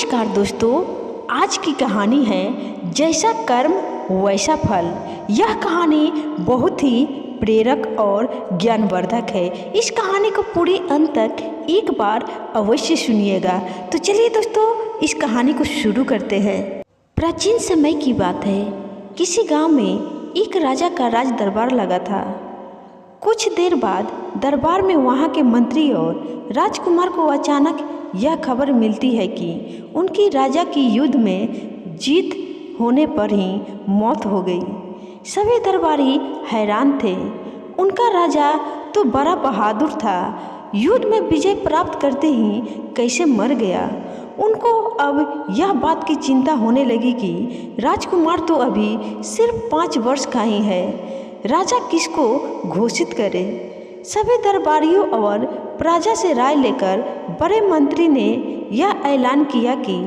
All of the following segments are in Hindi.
नमस्कार दोस्तों, आज की कहानी है जैसा कर्म वैसा फल। यह कहानी बहुत ही प्रेरक और ज्ञानवर्धक है। इस कहानी को पूरे अंत तक एक बार अवश्य सुनिएगा। तो चलिए दोस्तों, इस कहानी को शुरू करते हैं। प्राचीन समय की बात है। किसी गांव में एक राजा का राज दरबार लगा था। कुछ देर बाद दरबार में वहां के मंत्री और राजकुमार को अचानक यह खबर मिलती है कि उनकी राजा की युद्ध में जीत होने पर ही मौत हो गई। सभी दरबारी हैरान थे। उनका राजा तो बड़ा बहादुर था, युद्ध में विजय प्राप्त करते ही कैसे मर गया। उनको अब यह बात की चिंता होने लगी कि राजकुमार तो अभी सिर्फ 5 वर्ष का ही है। राजा किसको घोषित करे। सभी दरबारियों और प्रजा से राय लेकर बड़े मंत्री ने यह ऐलान किया कि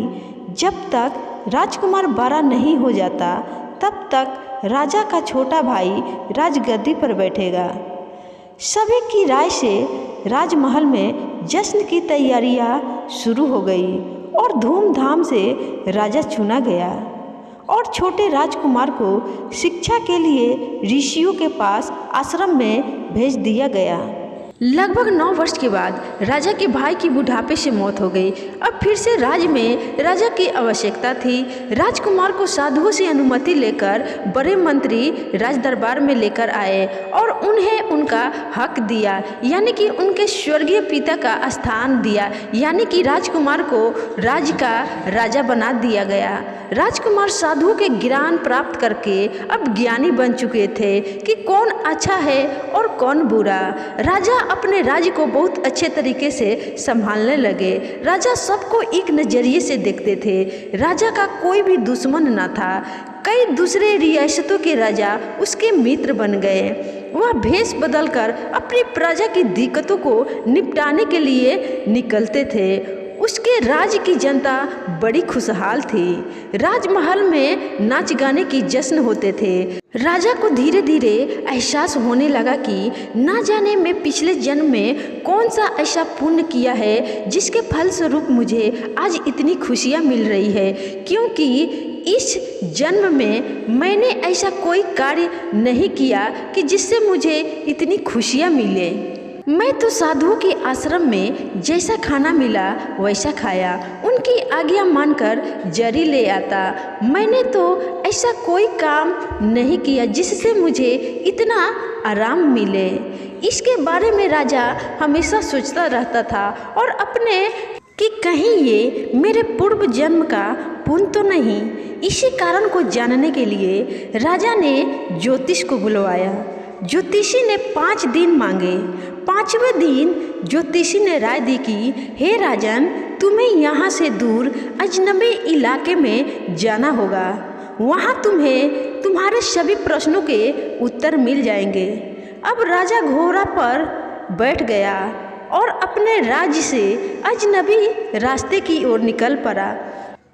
जब तक राजकुमार बड़ा नहीं हो जाता तब तक राजा का छोटा भाई राजगद्दी पर बैठेगा। सभी की राय से राजमहल में जश्न की तैयारियां शुरू हो गई और धूमधाम से राजा चुना गया और छोटे राजकुमार को शिक्षा के लिए ऋषियों के पास आश्रम में भेज दिया गया। लगभग 9 वर्ष के बाद राजा के भाई की बुढ़ापे से मौत हो गई। अब फिर से राज्य में राजा की आवश्यकता थी। राजकुमार को साधुओं से अनुमति लेकर बड़े मंत्री राज दरबार में लेकर आए और उन्हें उनका हक दिया, यानी कि उनके स्वर्गीय पिता का स्थान दिया, यानी कि राजकुमार को राज्य का राजा बना दिया गया। राजकुमार साधुओं के ज्ञान प्राप्त करके अब ज्ञानी बन चुके थे कि कौन अच्छा है और कौन बुरा। राजा अपने राज्य को बहुत अच्छे तरीके से संभालने लगे। राजा सबको एक नजरिए से देखते थे। राजा का कोई भी दुश्मन न था। कई दूसरे रियासतों के राजा उसके मित्र बन गए। वह भेष बदलकर अपनी प्रजा की दिक्कतों को निपटाने के लिए निकलते थे। उसके राज्य की जनता बड़ी खुशहाल थी। राजमहल में नाच गाने की जश्न होते थे। राजा को धीरे धीरे एहसास होने लगा कि ना जाने मैं पिछले जन्म में कौन सा ऐसा पुण्य किया है जिसके फलस्वरूप मुझे आज इतनी खुशियाँ मिल रही है, क्योंकि इस जन्म में मैंने ऐसा कोई कार्य नहीं किया कि जिससे मुझे इतनी खुशियाँ मिले। मैं तो साधुओं के आश्रम में जैसा खाना मिला वैसा खाया, उनकी आज्ञा मानकर जरी ले आता। मैंने तो ऐसा कोई काम नहीं किया जिससे मुझे इतना आराम मिले। इसके बारे में राजा हमेशा सोचता रहता था और अपने कि कहीं ये मेरे पूर्व जन्म का पुण्य तो नहीं। इसी कारण को जानने के लिए राजा ने ज्योतिष को बुलवाया। ज्योतिषी ने 5 दिन मांगे। 5वें दिन ज्योतिषी ने राय दी कि हे राजन, तुम्हें यहाँ से दूर अजनबी इलाके में जाना होगा। वहाँ तुम्हें तुम्हारे सभी प्रश्नों के उत्तर मिल जाएंगे। अब राजा घोड़ा पर बैठ गया और अपने राज्य से अजनबी रास्ते की ओर निकल पड़ा।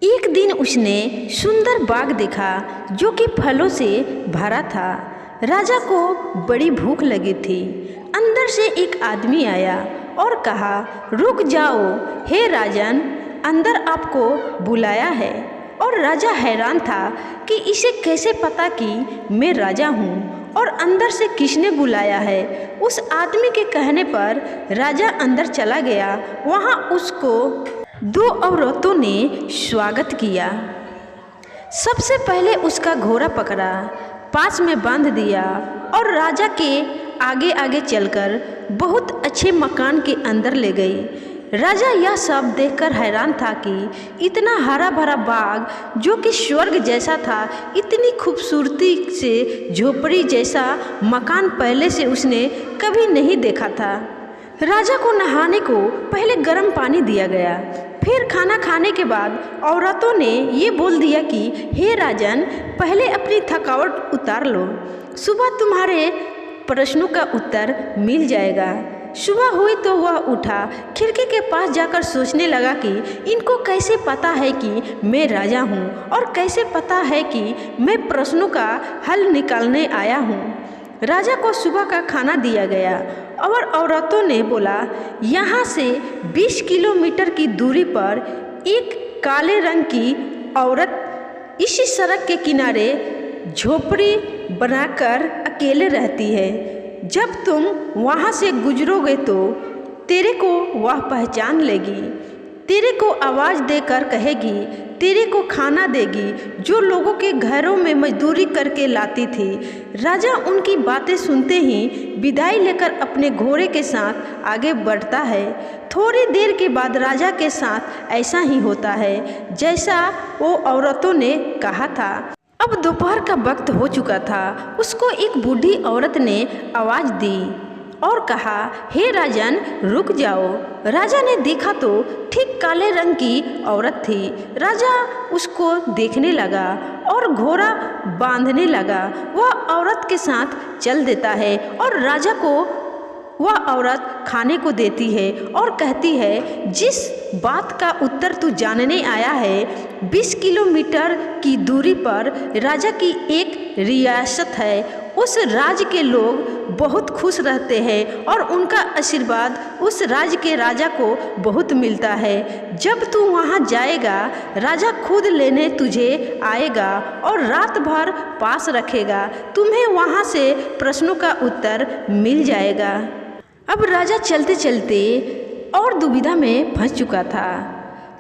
एक दिन उसने सुंदर बाग देखा जो कि फलों से भरा था। राजा को बड़ी भूख लगी थी। अंदर से एक आदमी आया और कहा, रुक जाओ, हे राजन, अंदर आपको बुलाया है। और राजा हैरान था कि इसे कैसे पता कि मैं राजा हूँ और अंदर से किसने बुलाया है। उस आदमी के कहने पर राजा अंदर चला गया। वहाँ उसको 2 औरतों ने स्वागत किया। सबसे पहले उसका घोड़ा पकड़ा, पास में बांध दिया और राजा के आगे आगे चलकर बहुत अच्छे मकान के अंदर ले गई। राजा यह सब देखकर हैरान था कि इतना हरा भरा बाग जो कि स्वर्ग जैसा था, इतनी खूबसूरती से झोपड़ी जैसा मकान पहले से उसने कभी नहीं देखा था। राजा को नहाने को पहले गर्म पानी दिया गया। फिर खाना खाने के बाद औरतों ने ये बोल दिया कि हे राजन, पहले अपनी थकावट उतार लो, सुबह तुम्हारे प्रश्नों का उत्तर मिल जाएगा। सुबह हुई तो वह उठा, खिड़की के पास जाकर सोचने लगा कि इनको कैसे पता है कि मैं राजा हूँ और कैसे पता है कि मैं प्रश्नों का हल निकालने आया हूँ। राजा को सुबह का खाना दिया गया और औरतों ने बोला, यहाँ से 20 किलोमीटर की दूरी पर एक काले रंग की औरत इसी सड़क के किनारे झोपड़ी बनाकर अकेले रहती है। जब तुम वहाँ से गुजरोगे तो तेरे को वह पहचान लेगी, तेरे को आवाज़ देकर कहेगी, तेरे को खाना देगी, जो लोगों के घरों में मजदूरी करके लाती थी। राजा उनकी बातें सुनते ही विदाई लेकर अपने घोड़े के साथ आगे बढ़ता है। थोड़ी देर के बाद राजा के साथ ऐसा ही होता है जैसा वो औरतों ने कहा था। अब दोपहर का वक्त हो चुका था। उसको एक बूढ़ी औरत ने आवाज़ दी और कहा, हे राजन, रुक जाओ। राजा ने देखा तो ठीक काले रंग की औरत थी। राजा उसको देखने लगा और घोड़ा बांधने लगा। वह औरत के साथ चल देता है और राजा को वह औरत खाने को देती है और कहती है, जिस बात का उत्तर तू जानने आया है, 20 किलोमीटर की दूरी पर राजा की एक रियासत है। उस राज्य के लोग बहुत खुश रहते हैं और उनका आशीर्वाद उस राज्य के राजा को बहुत मिलता है। जब तू वहाँ जाएगा, राजा खुद लेने तुझे आएगा और रात भर पास रखेगा। तुम्हें वहाँ से प्रश्नों का उत्तर मिल जाएगा। अब राजा चलते चलते और दुविधा में फंस चुका था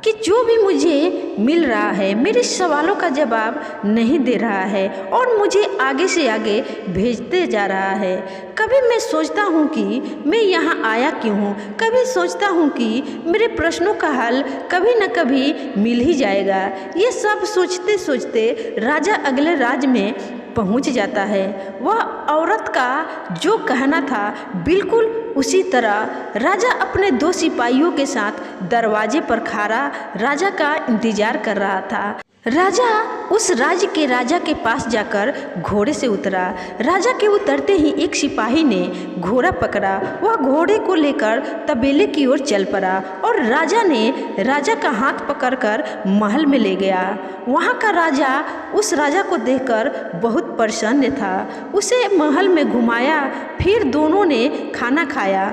कि जो भी मुझे मिल रहा है मेरे सवालों का जवाब नहीं दे रहा है और मुझे आगे से आगे भेजते जा रहा है। कभी मैं सोचता हूँ कि मैं यहाँ आया क्यों हूँ, कभी सोचता हूँ कि मेरे प्रश्नों का हल कभी न कभी मिल ही जाएगा। ये सब सोचते सोचते राजा अगले राज्य में पहुंच जाता है। वह औरत का जो कहना था बिल्कुल उसी तरह राजा अपने 2 सिपाहियों के साथ दरवाजे पर खड़ा राजा का इंतजार कर रहा था। राजा उस राज्य के राजा के पास जाकर घोड़े से उतरा। राजा के उतरते ही एक सिपाही ने घोड़ा पकड़ा। वह घोड़े को लेकर तबेले की ओर चल पड़ा और राजा ने राजा का हाथ पकड़कर महल में ले गया। वहाँ का राजा उस राजा को देखकर बहुत प्रसन्न था। उसे महल में घुमाया, फिर दोनों ने खाना खाया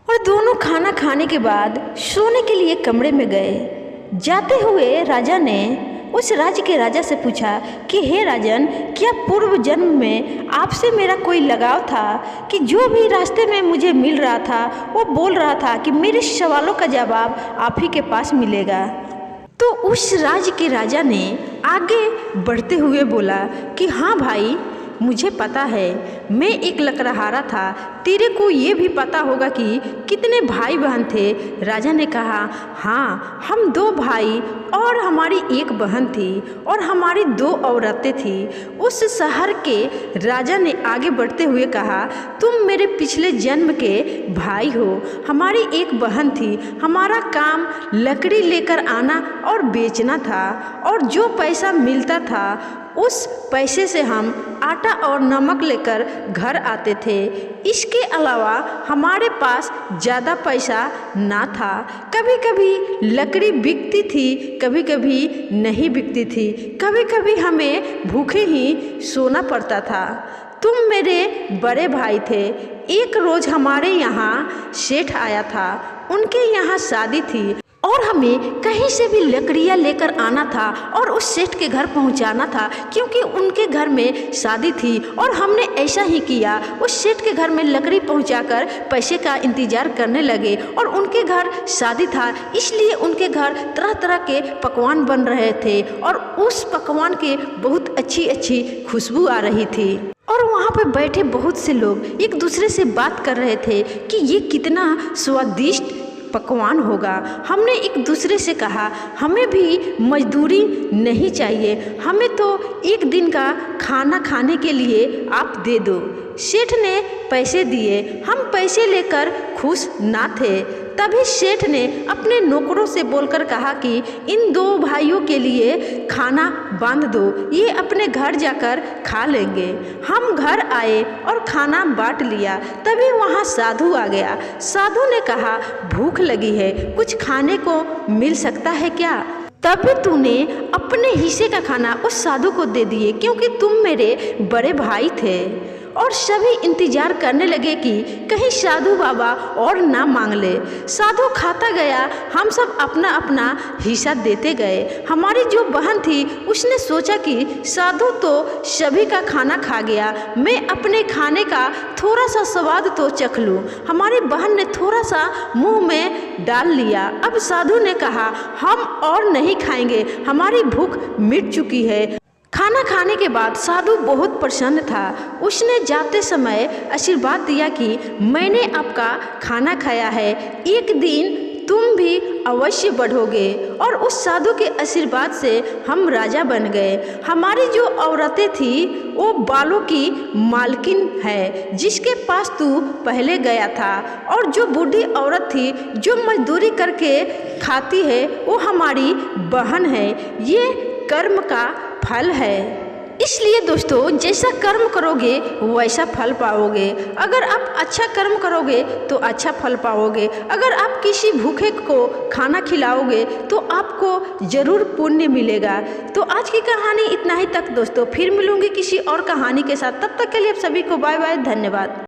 और दोनों खाना खाने के बाद सोने के लिए कमरे में गए। जाते हुए राजा ने उस राज्य के राजा से पूछा कि हे राजन, क्या पूर्व जन्म में आपसे मेरा कोई लगाव था कि जो भी रास्ते में मुझे मिल रहा था वो बोल रहा था कि मेरे सवालों का जवाब आप ही के पास मिलेगा। तो उस राज्य के राजा ने आगे बढ़ते हुए बोला कि हाँ भाई, मुझे पता है, मैं एक लकड़हारा था। तेरे को ये भी पता होगा कि कितने भाई बहन थे। राजा ने कहा, हाँ, हम 2 भाई और हमारी एक बहन थी और हमारी 2 औरतें थी। उस शहर के राजा ने आगे बढ़ते हुए कहा, तुम मेरे पिछले जन्म के भाई हो। हमारी एक बहन थी। हमारा काम लकड़ी लेकर आना और बेचना था और जो पैसा मिलता था उस पैसे से हम आटा और नमक लेकर घर आते थे। इसके अलावा हमारे पास ज़्यादा पैसा ना था। कभी कभी लकड़ी बिकती थी, कभी कभी नहीं बिकती थी। कभी कभी हमें भूखे ही सोना पड़ता था। तुम मेरे बड़े भाई थे। एक रोज़ हमारे यहाँ सेठ आया था। उनके यहाँ शादी थी और हमें कहीं से भी लकड़ियाँ लेकर आना था और उस सेठ के घर पहुंचाना था, क्योंकि उनके घर में शादी थी। और हमने ऐसा ही किया, उस सेठ के घर में लकड़ी पहुंचाकर पैसे का इंतजार करने लगे। और उनके घर शादी था, इसलिए उनके घर तरह तरह के पकवान बन रहे थे और उस पकवान के बहुत अच्छी अच्छी खुशबू आ रही थी। और वहाँ पर बैठे बहुत से लोग एक दूसरे से बात कर रहे थे कि ये कितना स्वादिष्ट पकवान होगा। हमने एक दूसरे से कहा, हमें भी मजदूरी नहीं चाहिए, हमें तो एक दिन का खाना खाने के लिए आप दे दो। सेठ ने पैसे दिए। हम पैसे लेकर खुश ना थे। तभी सेठ ने अपने नौकरों से बोलकर कहा कि इन 2 भाइयों के लिए खाना बांध दो, ये अपने घर जाकर खा लेंगे। हम घर आए और खाना बांट लिया। तभी वहाँ साधु आ गया। साधु ने कहा, भूख लगी है, कुछ खाने को मिल सकता है क्या? तभी तूने अपने हिस्से का खाना उस साधु को दे दिए, क्योंकि तुम मेरे बड़े भाई थे और सभी इंतजार करने लगे कि कहीं साधु बाबा और ना मांग ले। साधु खाता गया, हम सब अपना अपना हिस्सा देते गए। हमारी जो बहन थी उसने सोचा कि साधु तो सभी का खाना खा गया, मैं अपने खाने का थोड़ा सा स्वाद तो चख लूँ। हमारी बहन ने थोड़ा सा मुंह में डाल लिया। अब साधु ने कहा, हम और नहीं खाएंगे, हमारी भूख मिट चुकी है। खाना खाने के बाद साधु बहुत प्रसन्न था। उसने जाते समय आशीर्वाद दिया कि मैंने आपका खाना खाया है, एक दिन तुम भी अवश्य बढ़ोगे। और उस साधु के आशीर्वाद से हम राजा बन गए। हमारी जो औरतें थी वो बालों की मालकिन है, जिसके पास तू पहले गया था। और जो बूढ़ी औरत थी जो मजदूरी करके खाती है वो हमारी बहन है। ये कर्म का फल है। इसलिए दोस्तों, जैसा कर्म करोगे वैसा फल पाओगे। अगर आप अच्छा कर्म करोगे तो अच्छा फल पाओगे। अगर आप किसी भूखे को खाना खिलाओगे तो आपको ज़रूर पुण्य मिलेगा। तो आज की कहानी इतना ही तक दोस्तों, फिर मिलूंगी किसी और कहानी के साथ। तब तक के लिए आप सभी को बाय बाय, धन्यवाद।